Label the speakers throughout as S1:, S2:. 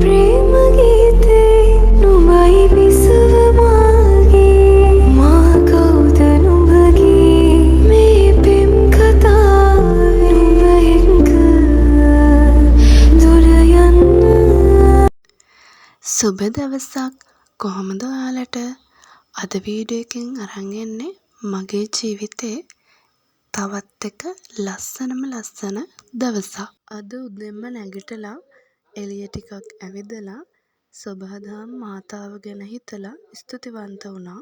S1: ප්‍රේම ගීතේ නුඹයි විසවමාගේ මා කවුද නුඹගේ මේ පෙම් කතාවේ නුඹ එක්ක දුර යන්න. සුබ දවසක්. කොහොමද ඔයාලට? අද වීඩියෝ එකෙන් අරන් එන්නේ මගේ ජීවිතේ තවත් එක ලස්සනම ලස්සන දවසක්. අද උදෙන්ම නැගිටලා එළිය ටිකක් ඇවිදලා සොබාදහම් මාතාව ගැන හිතලා ස්තුතිවන්ත වුණා.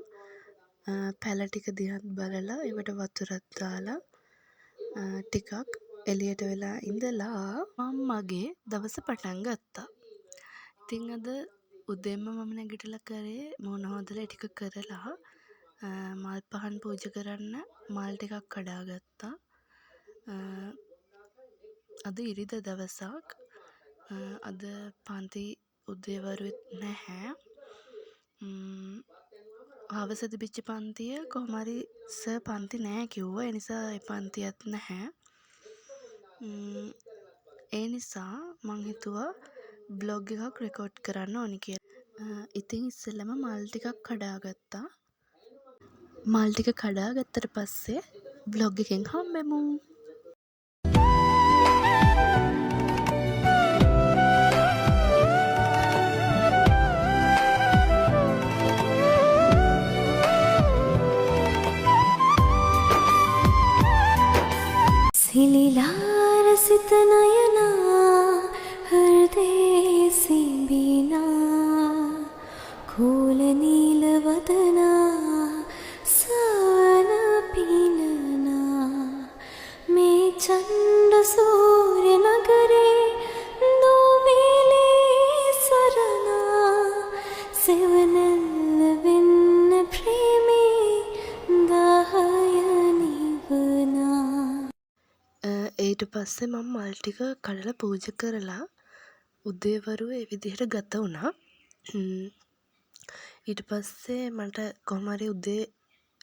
S1: පැල ටික දිහත් බලලා ඒවට වතුරක් දාලා ටිකක් එළියට වෙලා ඉඳලා මම මගේ දවස පටන් ගත්තා. ඉතින් අද උදෙන්ම මම නැගිටලා කරේ මූණ හොදලා ටික කරලා මල් පහන් පූජා කරන්න මල් ටිකක් කඩා ගත්තා. අද ඉරිදා දවසක්. අද පන්ති උදේවරුත් නැහැ. හවස තිබිච්ච පන්තිය කොහොම හරි සර් පන්ති නැහැ කිව්වා. ඒ නිසා ඒ පන්තියත් නැහැ. ඒ නිසා මං හිතුවා බ්ලොග් එකක් රෙකෝඩ් කරන්න ඕනි කියලා. ඉතින් ඉස්සෙල්ලම මල් ටිකක් කඩාගත්තා. මල් ටික කඩාගත්තට පස්සේ බ්ලොග් එකෙන් හම්බෙමු. සිලිලා රසිත නයනා හෘදේ සිඹිනා කෝල නීල වදනා සවන පිනනා මේ චණ්ඩ සූර්ය නගරේ නොවේලේ සරණා සෙවනැල්ල වෙන්න ප්‍රේමේ දාහය නිවනා. ඊට පස්සේ මම මල් ටික කඩලා පූජා කරලා උදේවරු ඒ විදිහට ගත වුණා. ඊට පස්සේ මට කොහොම හරි උදේ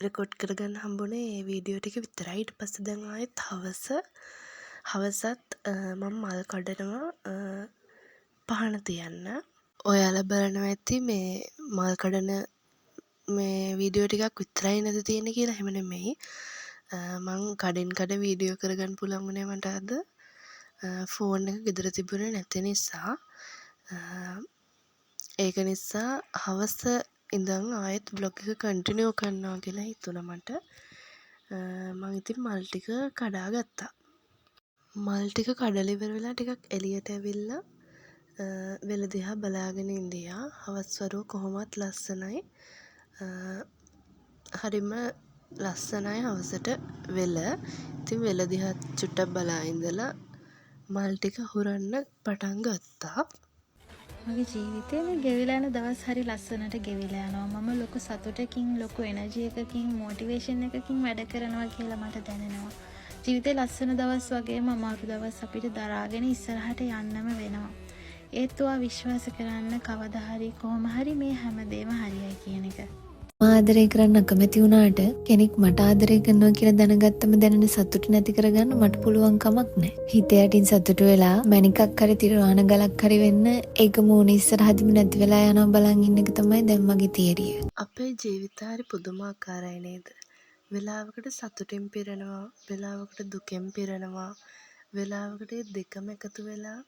S1: රෙකෝඩ් කරගන්න හම්බුනේ මේ වීඩියෝ ටික විතරයි. ඊට පස්සේ දැන් ආයෙත් හවසත් මම මල් කඩනවා පහන තියන්න. ඔයාලා බලනවා ඇති මේ මල් කඩන මේ වීඩියෝ ටිකක් විතරයි නේද තියෙන්නේ කියලා. එහෙම නෙමෙයි. මං කඩෙන් කඩ වීඩියෝ කරගන්න පුළුවන් වුණේ මට අද ෆෝන් එක ගෙදර තිබුණේ නැති නිසා. ඒක නිසා හවස ඉඳන් ආයෙත් බ්ලොග් එක කන්ටිනියු කරනවා කියලා හිතුණා මට. මං ඉතින් මල් ටික කඩා ගත්තා. මල් ටික කඩලා ඉවර වෙලා ටිකක් එළියට ඇවිල්ලා වෙල දිහා බලාගෙන ඉඳියා. හවස් වරුව කොහොමත් ලස්සනයි. හරිම ලස්සනයි හවසට වෙල. ඉතින් වෙල දිහා චුට්ටක් බලා ඉඳලා මල් ටික හුරන්න පටන් ගත්තා.
S2: මගේ ජීවිතේ මේ ගෙවිලා යන දවස් හරි ලස්සනට ගෙවිලා යනවා. මම ලොකු සතුටකින් ලොකු එනර්ජි එකකින් මොටිවේෂන් එකකින් වැඩ කරනවා කියලා මට දැනෙනවා. ජීවිතේ ලස්සන දවස් වගේම අමාරු දවස් අපිට දරාගෙන ඉස්සරහට යන්නම වෙනවා. ඒත් ඔයා විශ්වාස කරන්න කවදා හරි කොහොම හරි මේ හැමදේම හරියයි කියන එක.
S3: ආදරය කරන්න අකමැති වුණාට කෙනෙක් මට ආදරය කරනවා කියලා දැනගත්තම දැනෙන සතුට නැති කරගන්න මට පුළුවන් කමක් නැහැ. හිත යටින් සතුට වෙලා මණිකක් හරි තිරවාන ගලක් හරි වෙන්න ඒක මූණ ඉස්සරහදිම නැති වෙලා යනවා බලන් ඉන්න එක තමයි දැන් මගේ තියරිය.
S1: අපේ ජීවිත හරි පුදුමාකාරයි නේද? වෙලාවකට සතුටින් පිරෙනවා, වෙලාවකට දුකෙන් පිරෙනවා, වෙලාවකට දෙකම එකතු වෙලා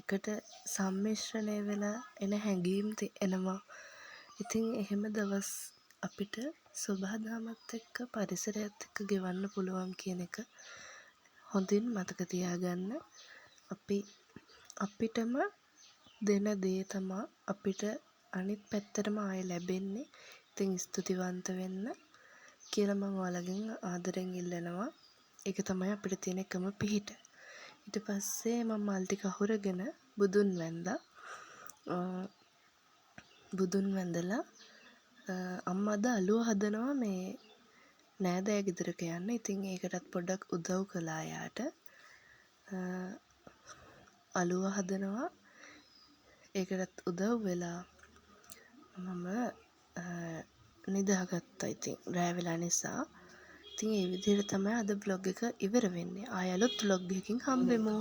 S1: එකට සම්මිශ්‍රණය වෙලා එන හැඟීම් එනවා. ඉතින් එහෙම දවස් අපිට සොබාදහමත් එක්ක පරිසරයත් එක්ක ගෙවන්න පුළුවන් කියන එක හොඳින් මතක තියාගන්න. අපිටම දෙන දේ තමයි අපිට අනිත් පැත්තටම ආයෙ ලැබෙන්නේ. ඉතින් ස්තුතිවන්ත වෙන්න කියලා මම ඔයාලගෙන් ආදරෙන් ඉල්ලනවා. ඒක තමයි අපිට තියෙන එකම පිහිට. ඊට පස්සේ මම මල් ටික අහුරගෙන බුදුන් වැඳලා අම්මා අද අලුව හදනවා මේ නෑදෑ ගෙදරක යන්න. ඉතින් ඒකටත් පොඩ්ඩක් උදව් කළා යාට. අලුව හදනවා. ඒකටත් උදව් වෙලා මම නිදාගත්තා. ඉතින් රෑ වෙලා නිසා. ඉතින් ඒ විදිහට තමයි අද බ්ලොග් එක ඉවර වෙන්නේ. ආයෙ අලුත් බ්ලොග් එකකින් හම්බෙමු.